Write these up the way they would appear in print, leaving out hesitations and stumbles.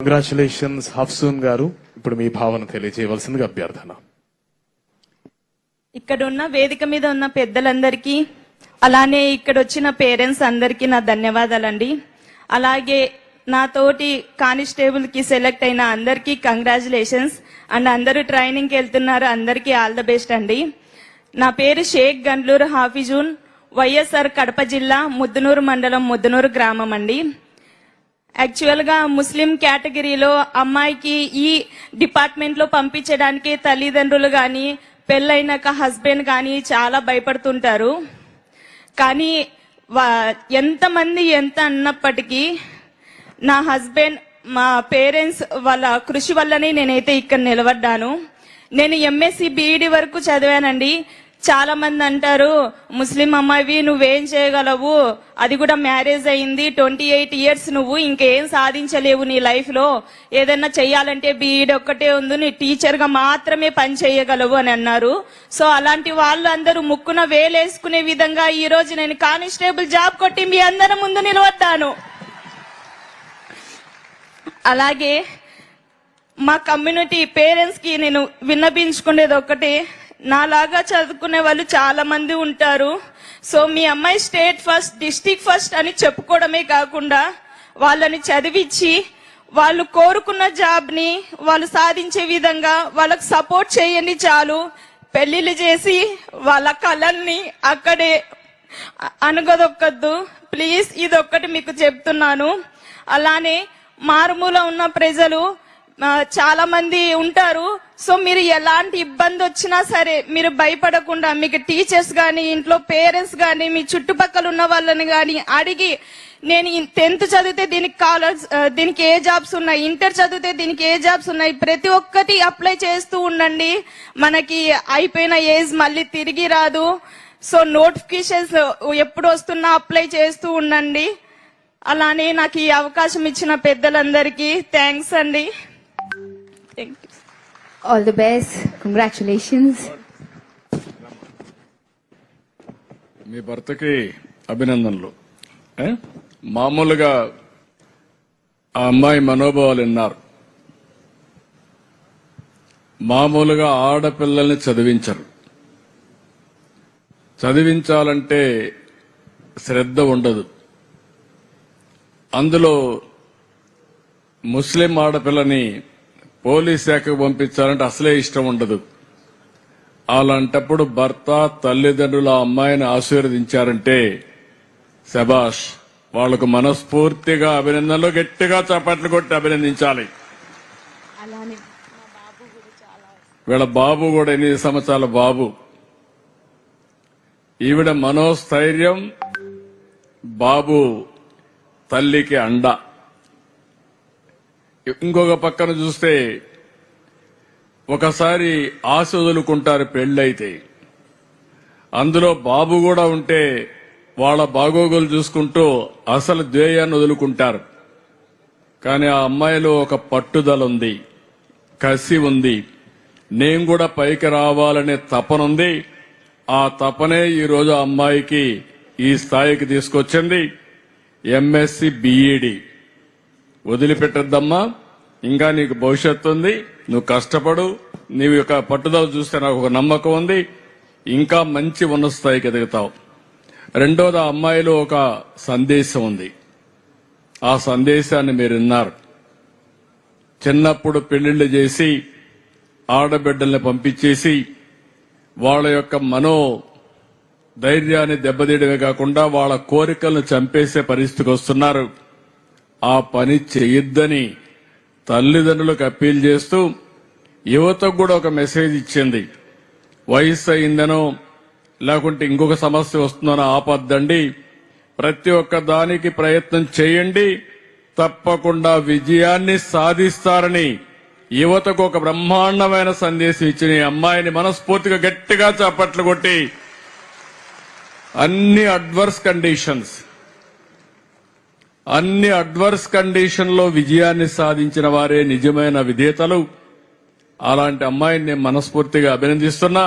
Congratulations హఫ్సూన్ గారు. ఇప్పుడు మీ భావన తెలియజేయవలసిందిగా అభ్యర్థన. ఇక్కడ ఉన్న వేదిక మీద ఉన్న పెద్దలందరికీ, అలానే ఇక్కడ వచ్చిన పేరెంట్స్ అందరికీ నా ధన్యవాదాలండి. అలాగే నా తోటి కానిస్టేబుల్ కి సెలెక్ట్ అయిన అందరికీ కంగ్రాచులేషన్స్ అండ్ అందరూ ట్రైనింగ్ కి వెళ్తున్నారు, అందరికీ ఆల్ ద బెస్ట్ అండి. నా పేరు షేక్ గండ్లూరు హాఫిజూన్, వైఎస్ఆర్ కడప జిల్లా ముద్దునూరు మండలం ముద్దునూరు గ్రామం అండి. యాక్చువల్ గా ముస్లిం కేటగిరీలో అమ్మాయికి ఈ డిపార్ట్మెంట్ లో పంపించడానికి తల్లిదండ్రులు గాని పెళ్ళైనాక హస్బెండ్ గాని చాలా భయపడుతుంటారు. కానీ ఎంతమంది ఎంత అన్నప్పటికీ నా హస్బెండ్, మా పేరెంట్స్ వాళ్ళ కృషి వల్లనే నేనైతే ఇక్కడ నిలబడ్డాను. నేను ఎంఎస్సి బీఈడి వరకు చదివానండి. చాలా మంది అంటారు, ముస్లిం అమ్మాయివి నువ్వేం చేయగలవు, అది కూడా మ్యారేజ్ అయింది, 28 years, నువ్వు ఇంకేం సాధించలేవు నీ లైఫ్ లో, ఏదైనా చెయ్యాలంటే బీఈడి ఒక్కటే ఉంది, నీ టీచర్ గా మాత్రమే పని చేయగలవు అని అన్నారు. సో అలాంటి వాళ్ళు అందరూ ముక్కున వేలేసుకునే విధంగా ఈ రోజు నేను కానిస్టేబుల్ జాబ్ కొట్టి మీ అందరి ముందు నిలబడ్డాను. అలాగే మా కమ్యూనిటీ పేరెంట్స్ కి నేను విన్నపించుకునేది ఒకటే, నాలాగా చదువుకునే వాళ్ళు చాలా మంది ఉంటారు. సో మీ అమ్మాయి స్టేట్ ఫస్ట్, డిస్ట్రిక్ట్ ఫస్ట్ అని చెప్పుకోవడమే కాకుండా వాళ్ళని చదివించి వాళ్ళు కోరుకున్న జాబ్ ని వాళ్ళు సాధించే విధంగా వాళ్ళకు సపోర్ట్ చేయండి చాలు. పెళ్లిళ్ళు చేసి వాళ్ళ కళల్ని అక్కడే అనగదొక్కద్దు ప్లీజ్, ఇదొక్కటి మీకు చెప్తున్నాను. అలానే మారుమూల ఉన్న ప్రజలు చాలా మంది ఉంటారు. సో మీరు ఎలాంటి ఇబ్బంది వచ్చినా సరే మీరు భయపడకుండా, మీకు టీచర్స్ గాని ఇంట్లో పేరెంట్స్ గాని మీ చుట్టుపక్కల ఉన్న వాళ్ళని గాని అడిగి, నేను 10th చదివితే దీనికి ఏ జాబ్స్ ఉన్నాయి, ఇంటర్ చదివితే దీనికి ఏ జాబ్స్ ఉన్నాయి, ప్రతి ఒక్కటి అప్లై చేస్తూ ఉండండి. మనకి అయిపోయిన ఏజ్ మళ్ళీ తిరిగి రాదు. సో నోటిఫికేషన్స్ ఎప్పుడు వస్తున్నా అప్లై చేస్తూ ఉండండి. అలానే నాకు ఈ అవకాశం ఇచ్చిన పెద్దలందరికీ థ్యాంక్స్ అండి. All the best. Congratulations. మీ భర్తకి అభినందనలు. మామూలుగా ఆ అమ్మాయి మనోభావాలు విన్నారు. మామూలుగా ఆడపిల్లల్ని చదివించరు. చదివించాలంటే శ్రద్ధ ఉండదు. అందులో ముస్లిం ఆడపిల్లని పోలీస్ శాఖకు పంపించాలంటే అసలే ఇష్టం ఉండదు. అలాంటప్పుడు భర్త, తల్లిదండ్రులు ఆ అమ్మాయిని ఆశీర్వదించారంటే శబాష్, వాళ్లకు మనస్ఫూర్తిగా అభినందనలు, గట్టిగా చప్పట్లు కొట్టి అభినందించాలి. వీళ్ళ బాబు కూడా 8 సంవత్సరాల బాబు. ఈవిడ మనోస్థైర్యం, బాబు తల్లికి అండ. ఇంకొక పక్కన చూస్తే ఒకసారి ఆశ వదులుకుంటారు పెళ్లైతే. అందులో బాబు కూడా ఉంటే వాళ్ళ బాగోగులు చూసుకుంటూ అసలు ధ్యేయాన్ని వదులుకుంటారు. కానీ ఆ అమ్మాయిలో ఒక పట్టుదల ఉంది, కసి ఉంది, నేను కూడా పైకి రావాలనే తపనుంది. ఆ తపనే ఈరోజు ఆ అమ్మాయికి ఈ స్థాయికి తీసుకొచ్చింది. ఎంఎస్సి బీఈడి వదిలిపెట్టద్దమ్మా, ఇంకా నీకు భవిష్యత్తు ఉంది, నువ్వు కష్టపడు, నీ యొక్క పట్టుదల చూస్తే నాకు ఒక నమ్మకం ఉంది, ఇంకా మంచి ఉన్నత స్థాయికి ఎదుగుతావు. రెండోది, ఆ అమ్మాయిలో ఒక సందేశం ఉంది. ఆ సందేశాన్ని మీరు విన్నారు. చిన్నప్పుడు పెళ్లిళ్లు చేసి ఆడబిడ్డల్ని పంపించేసి వాళ్ళ యొక్క ధైర్యాన్ని దెబ్బతీయడమే కాకుండా వాళ్ళ కోరికలను చంపేసే పరిస్థితికి వస్తున్నారు. ఆ పని చేయొద్దని తల్లిదండ్రులకు అప్పీల్ చేస్తూ యువతకు కూడా ఒక మెసేజ్ ఇచ్చింది. వయసు అయిందనో లేకుంటే ఇంకొక సమస్య వస్తుందనో ఆపద్దండి, ప్రతి ఒక్క దానికి ప్రయత్నం చేయండి, తప్పకుండా విజయాన్ని సాధిస్తారని యువతకు ఒక బ్రహ్మాండమైన సందేశం ఇచ్చిన ఈ అమ్మాయిని మనస్ఫూర్తిగా గట్టిగా చప్పట్లు కొట్టి, అన్ని అడ్వర్స్ కండిషన్ లో విజయాన్ని సాధించిన వారే నిజమైన విజేతలు. అలాంటి అమ్మాయిని నేను మనస్ఫూర్తిగా అభినందిస్తున్నా.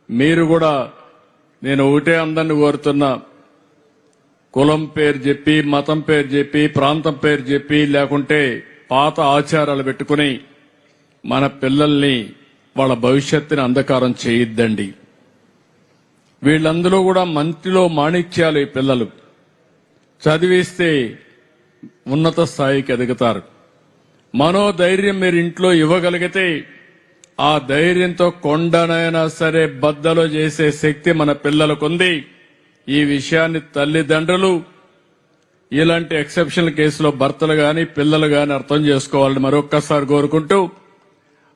మీరు కూడా, నేను ఒకటే అందరిని కోరుతున్నా, కులం పేరు చెప్పి, మతం పేరు చెప్పి, ప్రాంతం పేరు చెప్పి, లేకుంటే పాత ఆచారాలు పెట్టుకుని మన పిల్లల్ని వాళ్ళ భవిష్యత్తుని అంధకారం చేయొద్దండి. వీళ్ళందరూ కూడా మంత్రిలో మాణిక్యాలు ఈ పిల్లలు. చదివిస్తే ఉన్నత స్థాయికి ఎదుగుతారు. మనోధైర్యం మీరు ఇంట్లో ఇవ్వగలిగితే ఆ ధైర్యంతో కొండనైనా సరే బద్దలు చేసే శక్తి మన పిల్లలకుంది. ఈ విషయాన్ని తల్లిదండ్రులు ఇలాంటి ఎక్సెప్షనల్ కేసులో భర్తలు గాని పిల్లలు గాని అర్థం చేసుకోవాలని మరొక్కసారి కోరుకుంటూ,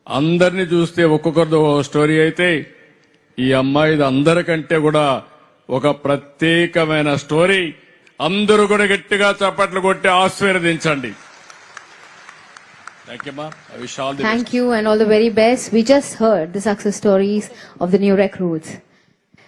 అందరినీ చూస్తే ఒక్కొక్కరిది ఒక స్టోరీ అయితే ఈ అమ్మాయిది అందరికంటే కూడా ఒక ప్రత్యేకమైన స్టోరీ. అందరూ కూడా గట్టిగా చప్పట్లు కొట్టి ఆశీర్వదించండి. Thank you, ma. I wish all the best. Thank you and all the very best. We just heard the success stories of the new recruits.